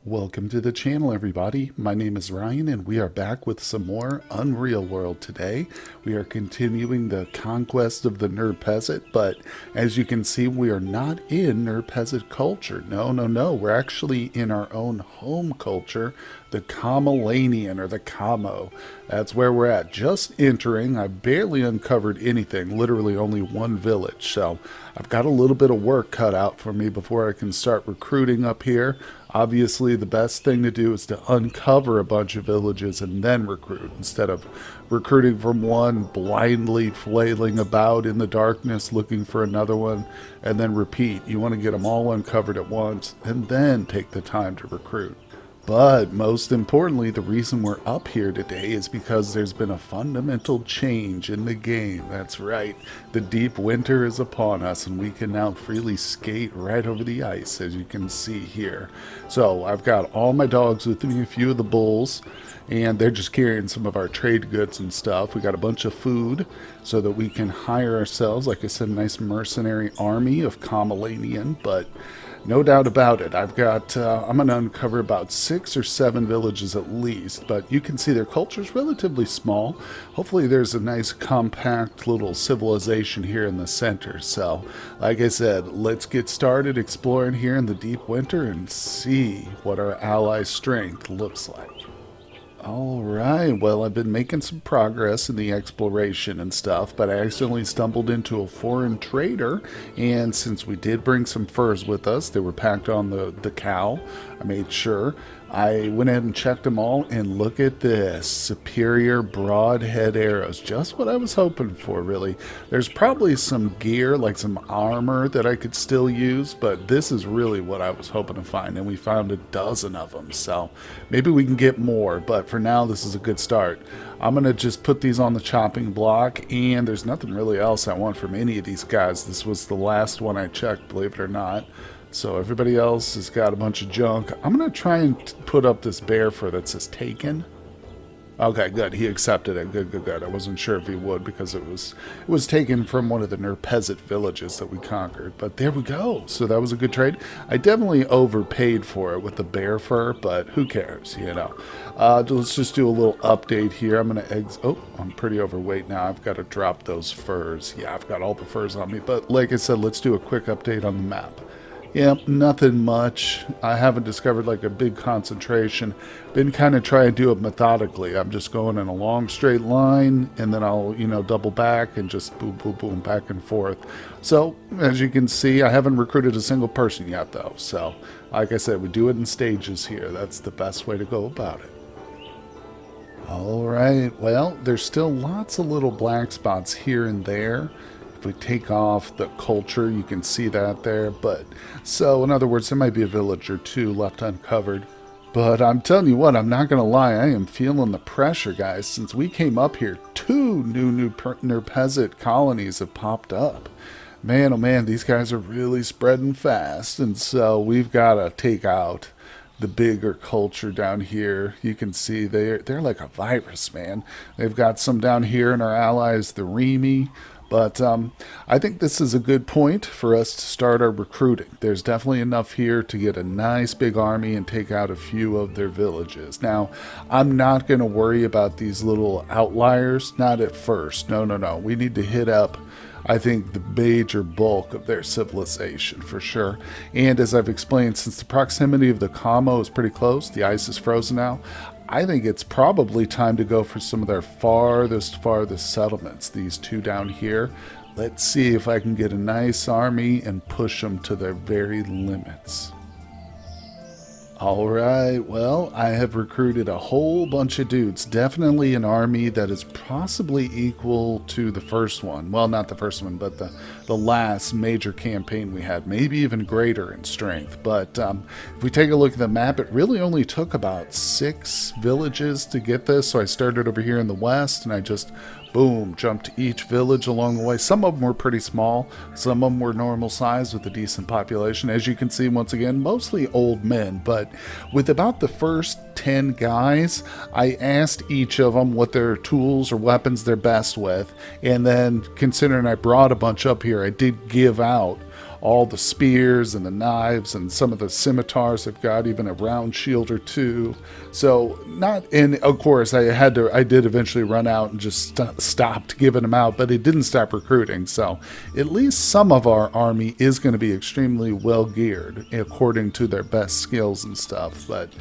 Welcome to the channel, everybody. My name is Ryan, and we are back with some more Unreal World today. We are continuing the conquest of the Njerpez, but as you can see, we are not in Njerpez culture. No. We're actually in our own home culture, the Kamilanian, or the Kaumo. That's where we're at. Just entering. I barely uncovered anything, literally only one village. So I've got a little bit of work cut out for me before I can start recruiting up here. Obviously, the best thing to do is to uncover a bunch of villages and then recruit instead of recruiting from one, blindly flailing about in the darkness looking for another one, and then repeat. You want to get them all uncovered at once and then take the time to recruit. But most importantly, the reason we're up here today is because there's been a fundamental change in the game. That's right, the deep winter is upon us and we can now freely skate right over the ice, as you can see here. So I've got all my dogs with me, a few of the bulls, and they're just carrying some of our trade goods and stuff. We got a bunch of food so that we can hire ourselves, like I said, a nice mercenary army of Kamilanian, but no doubt about it. I'm going to uncover about 6 or 7 villages at least, but you can see their culture is relatively small. Hopefully there's a nice compact little civilization here in the center. So, like I said, let's get started exploring here in the deep winter and see what our ally strength looks like. Alright, well, I've been making some progress in the exploration and stuff, but I accidentally stumbled into a foreign trader, and since we did bring some furs with us, they were packed on the cow, I made sure. I went ahead and checked them all, and look at this. Superior broadhead arrows. Just what I was hoping for, really. There's probably some gear, like some armor, that I could still use, but this is really what I was hoping to find, and we found a dozen of them, so maybe we can get more, but for now, this is a good start. I'm going to just put these on the chopping block, and there's nothing really else I want from any of these guys. This was the last one I checked, believe it or not. So everybody else has got a bunch of junk. I'm going to try and put up this bear fur that says taken. Okay, good. He accepted it. Good. I wasn't sure if he would because it was taken from one of the Njerpez villages that we conquered. But there we go. So that was a good trade. I definitely overpaid for it with the bear fur, but who cares, you know. Let's just do a little update here. I'm going to Oh, I'm pretty overweight now. I've got to drop those furs. Yeah, I've got all the furs on me. But like I said, let's do a quick update on the map. Yep, nothing much. I haven't discovered like a big concentration. Been kind of trying to do it methodically. I'm just going in a long straight line and then I'll, double back and just boom, back and forth. So, as you can see, I haven't recruited a single person yet though. So, like I said, we do it in stages here. That's the best way to go about it. Alright, well, there's still lots of little black spots here and there. If we take off the culture, you can see that there. But so in other words, there might be a village or two left uncovered. But I'm telling you what, I'm not going to lie, I am feeling the pressure, guys. Since we came up here, 2 new Njerpez colonies have popped up. Man, oh man, these guys are really spreading fast. And so we've got to take out the bigger culture down here. You can see they're like a virus, man. They've got some down here in our allies, the Remi. But I think this is a good point for us to start our recruiting. There's definitely enough here to get a nice big army and take out a few of their villages. Now, I'm not going to worry about these little outliers, not at first. No. We need to hit up, I think, the major bulk of their civilization for sure. And as I've explained, since the proximity of the Kaumo is pretty close, the ice is frozen now, I think it's probably time to go for some of their farthest settlements, these 2 down here. Let's see if I can get a nice army and push them to their very limits. Alright, well, I have recruited a whole bunch of dudes. Definitely an army that is possibly equal to the first one. Well, not the first one, but the last major campaign we had. Maybe even greater in strength. But if we take a look at the map, it really only took about 6 villages to get this. So I started over here in the west, and I just boom, jumped to each village along the way. Some of them were pretty small. Some of them were normal size with a decent population. As you can see, once again, mostly old men. But with about the first 10 guys. I asked each of them what their tools or weapons they're best with, and then considering I brought a bunch up here, I did give out all the spears and the knives and some of the scimitars I've got, even a round shield or two. So not, and of course I did eventually run out and just stopped giving them out, but it didn't stop recruiting. So at least some of our army is going to be extremely well geared according to their best skills and stuff, but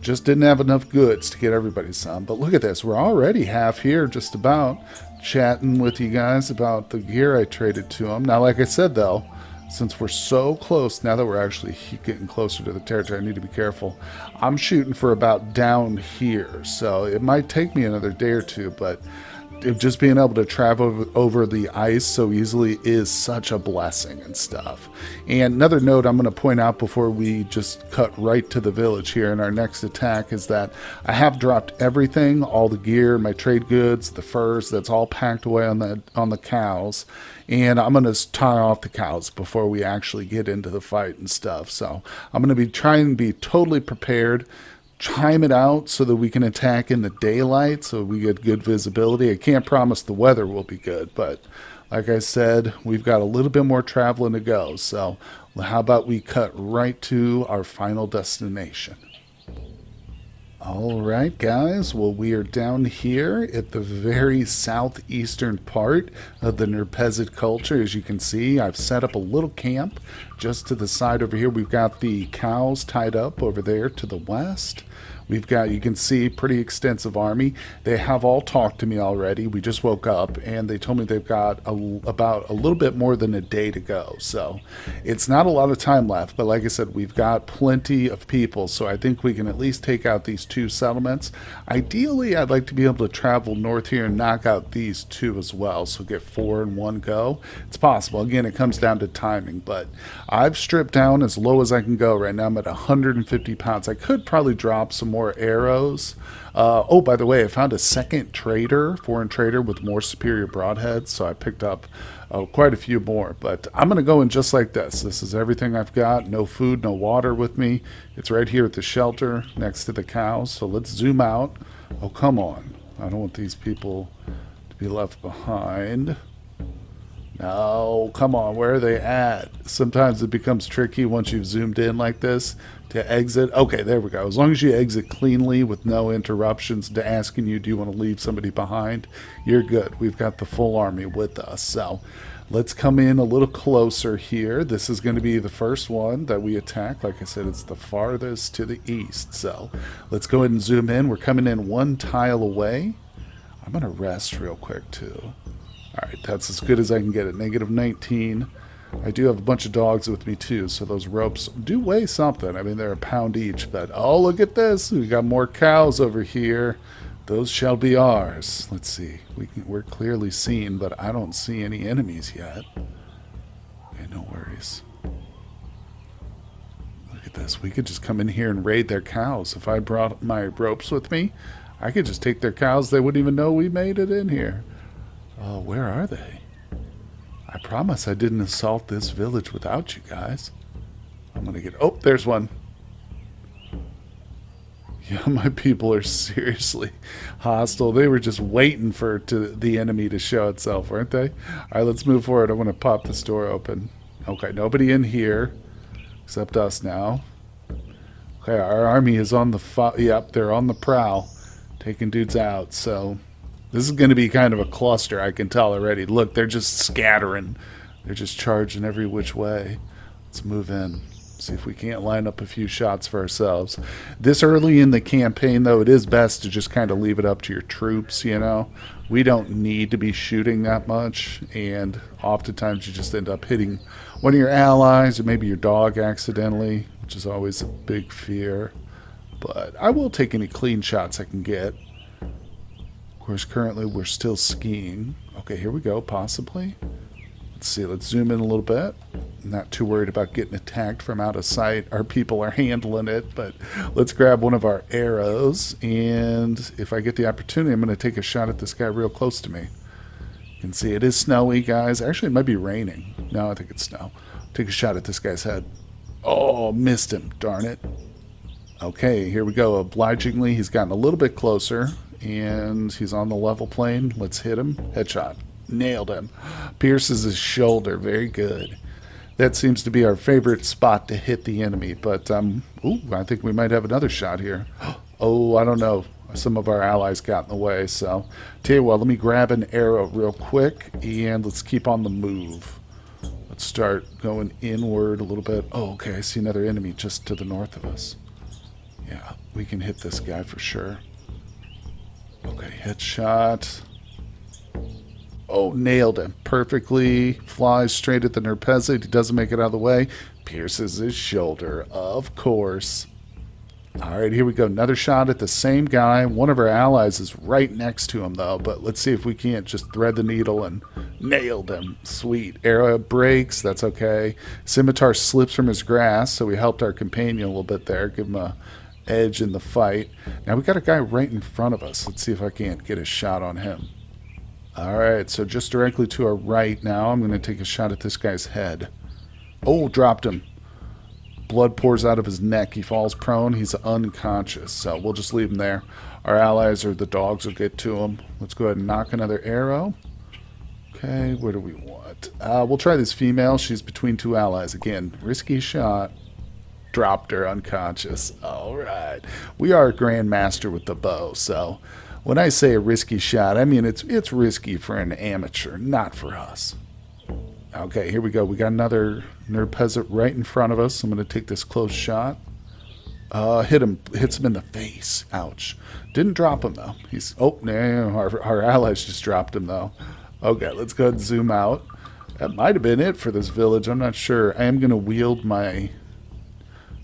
just didn't have enough goods to get everybody some. But look at this, we're already half here, just about chatting with you guys about the gear I traded to them. Now, like I said though, since we're so close, now that we're actually getting closer to the territory, I need to be careful. I'm shooting for about down here, so it might take me another day or two, but just being able to travel over the ice so easily is such a blessing and stuff. And another note I'm going to point out before we just cut right to the village here in our next attack is that I have dropped everything, all the gear, my trade goods, the furs, that's all packed away on the cows. And I'm going to tie off the cows before we actually get into the fight and stuff. So I'm going to be trying to be totally prepared, time it out so that we can attack in the daylight so we get good visibility. I can't promise the weather will be good, but like I said, we've got a little bit more traveling to go. So how about we cut right to our final destination? All right, guys. Well, we are down here at the very southeastern part of the Njerpez culture. As you can see, I've set up a little camp just to the side over here. We've got the cows tied up over there to the west. We've got, you can see, pretty extensive army. They have all talked to me already. We just woke up, and they told me they've got about a little bit more than a day to go. So it's not a lot of time left, but like I said, we've got plenty of people, so I think we can at least take out these two settlements. Ideally, I'd like to be able to travel north here and knock out these two as well, so get 4 in one go. It's possible. Again, it comes down to timing, but I've stripped down as low as I can go right now. I'm at 150 pounds. I could probably drop some more arrows. Oh, by the way, I found a second trader, foreign trader with more superior broadheads, so I picked up quite a few more. But I'm going to go in just like this. This is everything I've got. No food, no water with me. It's right here at the shelter next to the cows. So let's zoom out. Oh, come on. I don't want these people to be left behind. No, come on, where are they at? Sometimes it becomes tricky once you've zoomed in like this to exit. Okay, there we go. As long as you exit cleanly with no interruptions to asking you, do you want to leave somebody behind, you're good. We've got the full army with us. So let's come in a little closer here. This is going to be the first one that we attack. Like I said, it's the farthest to the east. So let's go ahead and zoom in. We're coming in one tile away. I'm going to rest real quick too. All right, that's as good as I can get it. Negative 19. I do have a bunch of dogs with me too, so those ropes do weigh something. I mean, they're a pound each, but oh, look at this. We got more cows over here. Those shall be ours. Let's see. We're clearly seen, but I don't see any enemies yet. Okay, no worries. Look at this. We could just come in here and raid their cows. If I brought my ropes with me, I could just take their cows. They wouldn't even know we made it in here. Oh, where are they? I promise I didn't assault this village without you guys. I'm gonna get... Oh, there's one. Yeah, my people are seriously hostile. They were just waiting for the enemy to show itself, weren't they? All right, let's move forward. I'm gonna pop this door open. Okay, nobody in here except us now. Okay, our army is on the... Yep, they're on the prowl, taking dudes out, so... This is going to be kind of a cluster, I can tell already. Look, they're just scattering. They're just charging every which way. Let's move in. See if we can't line up a few shots for ourselves. This early in the campaign, though, it is best to just kind of leave it up to your troops, you know. We don't need to be shooting that much, and oftentimes you just end up hitting one of your allies or maybe your dog accidentally, which is always a big fear. But I will take any clean shots I can get. Of course, currently we're still skiing. Okay, here we go, possibly. Let's see, let's zoom in a little bit. I'm not too worried about getting attacked from out of sight. Our people are handling it, but let's grab one of our arrows. And if I get the opportunity, I'm going to take a shot at this guy real close to me. You can see it is snowy, guys. Actually, it might be raining. No, I think it's snow. Take a shot at this guy's head. Oh, missed him, darn it. Okay, here we go. Obligingly, he's gotten a little bit closer, and he's on the level plane. Let's hit him. Headshot. Nailed him. Pierces his shoulder. Very good. That seems to be our favorite spot to hit the enemy. But, ooh, I think we might have another shot here. Oh, I don't know. Some of our allies got in the way. So, tell you what, let me grab an arrow real quick, and let's keep on the move. Let's start going inward a little bit. Oh, okay, I see another enemy just to the north of us. Yeah, we can hit this guy for sure. Okay, headshot. Oh, nailed him perfectly. Flies straight at the Njerpez. He doesn't make it out of the way. Pierces his shoulder, of course. All right, here we go. Another shot at the same guy. One of our allies is right next to him, though. But let's see if we can't just thread the needle and nailed him. Sweet. Arrow breaks. That's okay. Scimitar slips from his grasp, so we helped our companion a little bit there. Give him a edge in the fight. Now we got a guy right in front of us. Let's see if I can't get a shot on him. All right, so just directly to our right now, I'm going to take a shot at this guy's head. Oh, dropped him. Blood pours out of his neck. He falls prone. He's unconscious, so we'll just leave him there. Our allies or the dogs will get to him. Let's go ahead and knock another arrow. Okay, where do we want? We'll try this female. She's between two allies. Again, risky shot. Dropped her unconscious. All right. We are a grandmaster with the bow, so when I say a risky shot, I mean it's risky for an amateur, not for us. Okay, here we go. We got another Njerpez right in front of us. I'm going to take this close shot. Hits him in the face. Ouch. Didn't drop him, though. Our allies just dropped him, though. Okay, let's go ahead and zoom out. That might have been it for this village. I'm not sure. I am going to wield my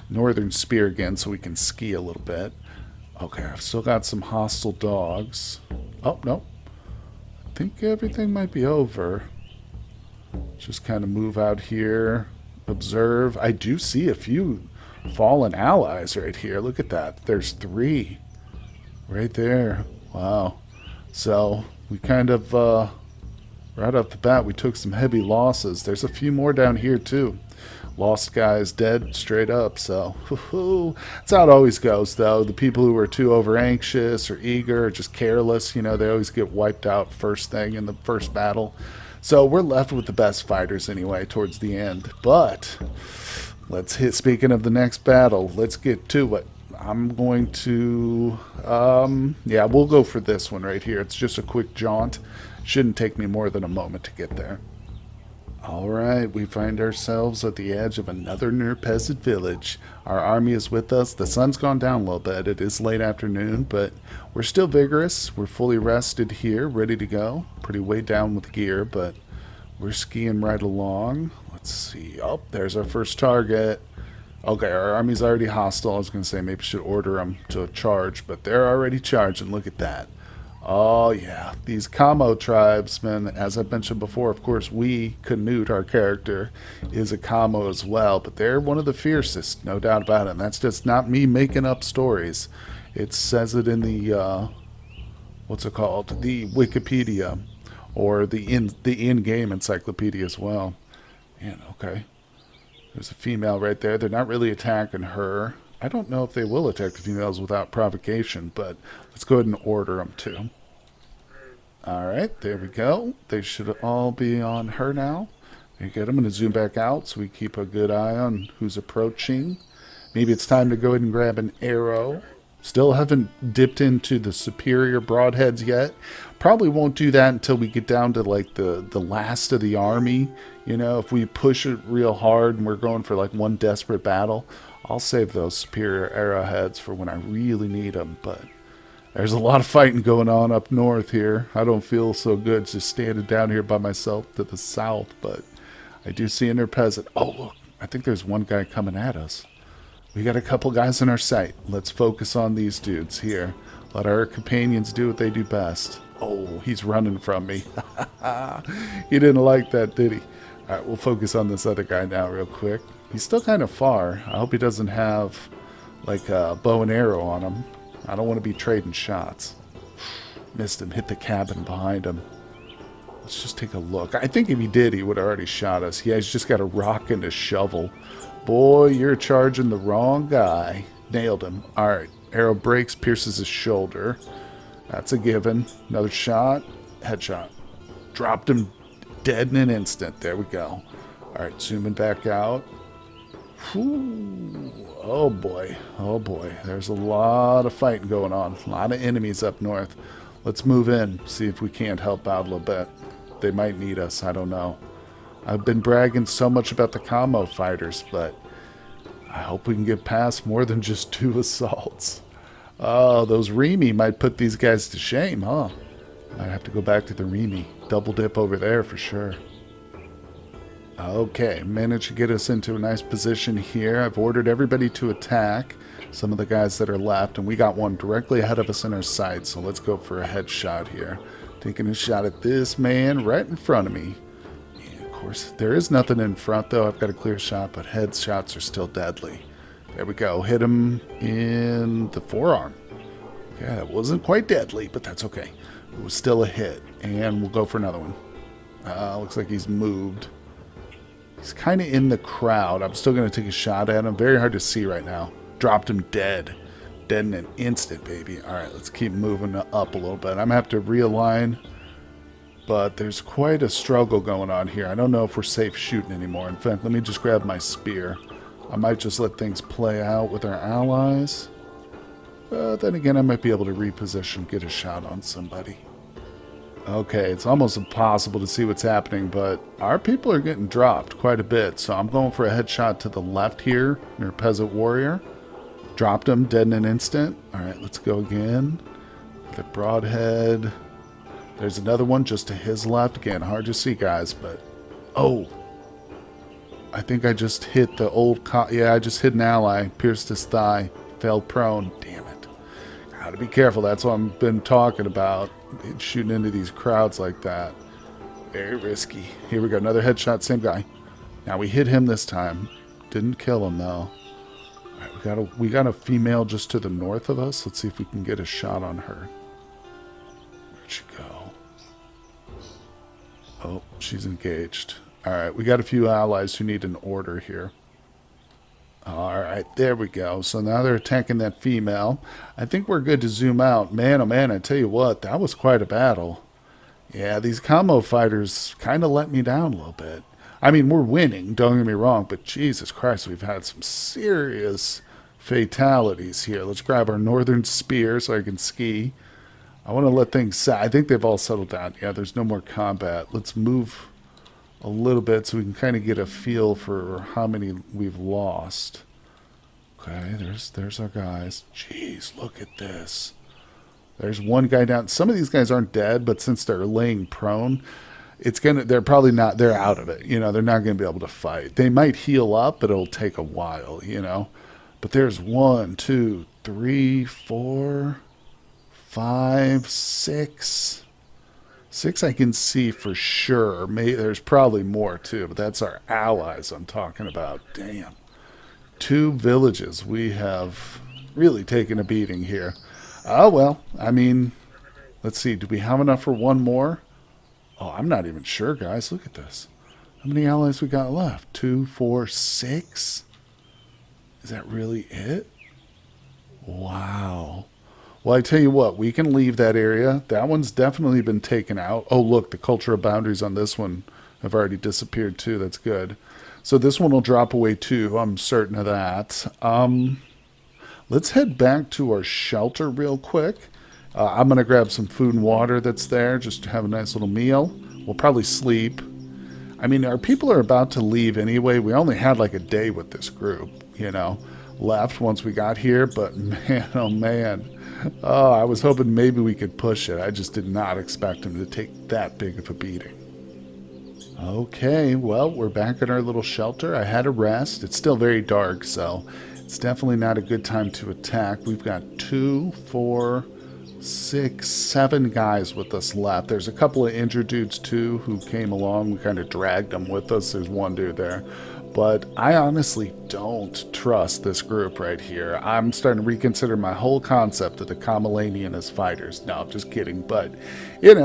northern spear again so we can ski a little bit. Okay, I've still got some hostile dogs. Oh, no. I think everything might be over. Just kind of move out here. Observe. I do see a few fallen allies right here. Look at that. There's 3 right there. Wow. So we kind of, right off the bat, we took some heavy losses. There's a few more down here too. Lost guys dead straight up. So that's how it always goes, though. The people who are too over anxious or eager or just careless, you know, they always get wiped out first thing in the first battle. So we're left with the best fighters anyway towards the end. But let's hit. Speaking of the next battle, let's get to it. I'm going to, yeah, we'll go for this one right here. It's just a quick jaunt. Shouldn't take me more than a moment to get there. All right, we find ourselves at the edge of another Njerpez village. Our army is with us. The sun's gone down a little bit. It is late afternoon, but we're still vigorous. We're fully rested here, ready to go. Pretty weighed down with gear, but we're skiing right along. Let's see. Oh, there's our first target. Okay, our army's already hostile. I was going to say maybe we should order them to charge, but they're already charging. Look at that. Oh, yeah. These Kaumo tribesmen, as I've mentioned before, of course, Canute, our character, is a Kaumo as well, but they're one of the fiercest, no doubt about it. And that's just not me making up stories. It says it in the, what's it called? The Wikipedia, or the in-game encyclopedia as well. Man, okay. There's a female right there. They're not really attacking her. I don't know if they will attack the females without provocation, but let's go ahead and order them to. All right, there we go. They should all be on her now. There you go. I'm going to zoom back out so we keep a good eye on who's approaching. Maybe it's time to go ahead and grab an arrow. Still haven't dipped into the superior broadheads yet. Probably won't do that until we get down to like the last of the army. You know, if we push it real hard and we're going for like one desperate battle, I'll save those superior arrowheads for when I really need them. But there's a lot of fighting going on up north here. I don't feel so good just standing down here by myself to the south, but I do see a Njerpez. Oh, look, I think there's one guy coming at us. We got a couple guys in our sight. Let's focus on these dudes here. Let our companions do what they do best. Oh, he's running from me. He didn't like that, did he? All right, we'll focus on this other guy now real quick. He's still kind of far. I hope he doesn't have like a bow and arrow on him. I don't want to be trading shots. Missed him. Hit the cabin behind him. Let's just take a look. I think if he did, he would have already shot us. Yeah, he's just got a rock and a shovel. Boy, you're charging the wrong guy. Nailed him. All right. Arrow breaks, pierces his shoulder. That's a given. Another shot. Headshot. Dropped him dead in an instant. There we go. All right, zooming back out. Whew. Oh boy. Oh boy. There's a lot of fighting going on. A lot of enemies up north. Let's move in. See if we can't help out a little bit. They might need us. I don't know. I've been bragging so much about the Kaumo fighters, but I hope we can get past more than just 2 assaults. Oh, those Remy might put these guys to shame, huh? Might have to go back to the Remy. Double dip over there for sure. Okay, managed to get us into a nice position here. I've ordered everybody to attack some of the guys that are left, and we got one directly ahead of us in our sight, so let's go for a headshot here. Taking a shot at this man right in front of me. Yeah, of course, there is nothing in front, though. I've got a clear shot, but headshots are still deadly. There we go. Hit him in the forearm. Okay, that wasn't quite deadly, but that's okay. It was still a hit, and we'll go for another one. Looks like he's moved. He's kind of in the crowd. I'm still going to take a shot at him. Very hard to see right now. Dropped him dead. Dead in an instant, baby. All right, let's keep moving up a little bit. I'm going to have to realign, but there's quite a struggle going on here. I don't know if we're safe shooting anymore. In fact, let me just grab my spear. I might just let things play out with our allies. Then again, I might be able to reposition, get a shot on somebody. Okay, it's almost impossible to see what's happening, but our people are getting dropped quite a bit. So I'm going for a headshot to the left here, near Peasant Warrior. Dropped him, dead in an instant. All right, let's go again. The broadhead. There's another one just to his left. Again, hard to see, guys, but... Oh! I think I just hit the old... Yeah, I just hit an ally. Pierced his thigh. Fell prone. Damn it. Gotta be careful. That's what I've been talking about. Shooting into these crowds like that. Very risky. Here we go. Another headshot. Same guy. Now we hit him this time. Didn't kill him, though. All right, we got a female just to the north of us. Let's see if we can get a shot on her. Where'd she go? Oh, she's engaged. All right, we got a few allies who need an order here. All right, there we go. So now they're attacking that female. I think we're good to zoom out. Man, oh man, I tell you what, that was quite a battle. Yeah, these Kaumo fighters kind of let me down a little bit. I mean, we're winning, don't get me wrong, but Jesus Christ, we've had some serious fatalities here. Let's grab our northern spear so I can ski. I want to let things set. I think they've all settled down. Yeah, there's no more combat. Let's move a little bit so we can kind of get a feel for how many we've lost. Okay, there's our guys. Jeez, look at this. There's one guy down. Some of these guys aren't dead, but since they're laying prone, they're probably not, they're out of it. You know, they're not going to be able to fight. They might heal up, but it'll take a while, you know. But there's 1, 2, 3, 4, 5, 6. 6 I can see for sure. There's probably more too, but that's our allies I'm talking about. Damn. 2 villages. We have really taken a beating here. Oh, well, I mean, let's see. Do we have enough for one more? Oh, I'm not even sure, guys. Look at this. How many allies we got left? 2, 4, 6? Is that really it? Wow. Well, I tell you what, we can leave that area. That one's definitely been taken out. Oh, look, the cultural boundaries on this one have already disappeared too. That's good. So this one will drop away too. I'm certain of that. Let's head back to our shelter real quick. I'm going to grab some food and water that's there just to have a nice little meal. We'll probably sleep. I mean, our people are about to leave anyway. We only had like a day with this group, you know, left once we got here. But man, oh man. Oh, I was hoping maybe we could push it. I just did not expect him to take that big of a beating. Okay, well, we're back at our little shelter. I had a rest. It's still very dark, so it's definitely not a good time to attack. We've got 2, 4, 6, 7 guys with us left. There's a couple of injured dudes, too, who came along. We kind of dragged them with us. There's one dude there. But I honestly don't trust this group right here. I'm starting to reconsider my whole concept of the Kamalanian as fighters. No, I'm just kidding. But,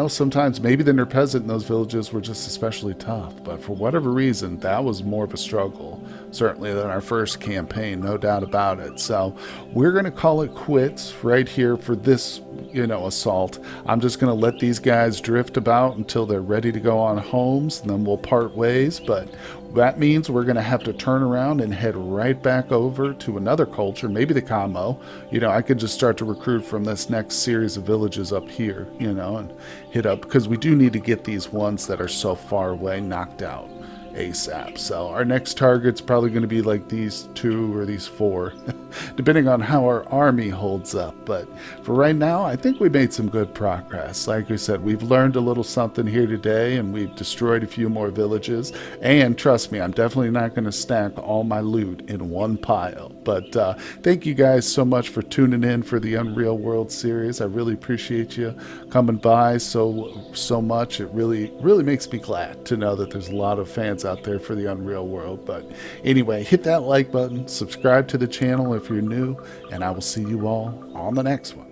sometimes maybe the Njerpez in those villages were just especially tough. But for whatever reason, that was more of a struggle, certainly, than our first campaign, no doubt about it. So we're going to call it quits right here for this, assault. I'm just going to let these guys drift about until they're ready to go on homes, and then we'll part ways. But that means we're going to have to turn around and head right back over to another culture, maybe the Kaumo. I could just start to recruit from this next series of villages up here, and hit up, because we do need to get these ones that are so far away knocked out ASAP. So our next target's probably going to be like these 2 or these 4, depending on how our army holds up. But for right now, I think we made some good progress. Like we said, we've learned a little something here today, and we've destroyed a few more villages. And trust me, I'm definitely not going to stack all my loot in one pile. But thank you guys so much for tuning in for the Unreal World series. I really appreciate you coming by so much. It really makes me glad to know that there's a lot of fans out there for the Unreal World. But anyway, hit that like button, subscribe to the channel if you're new, and I will see you all on the next one.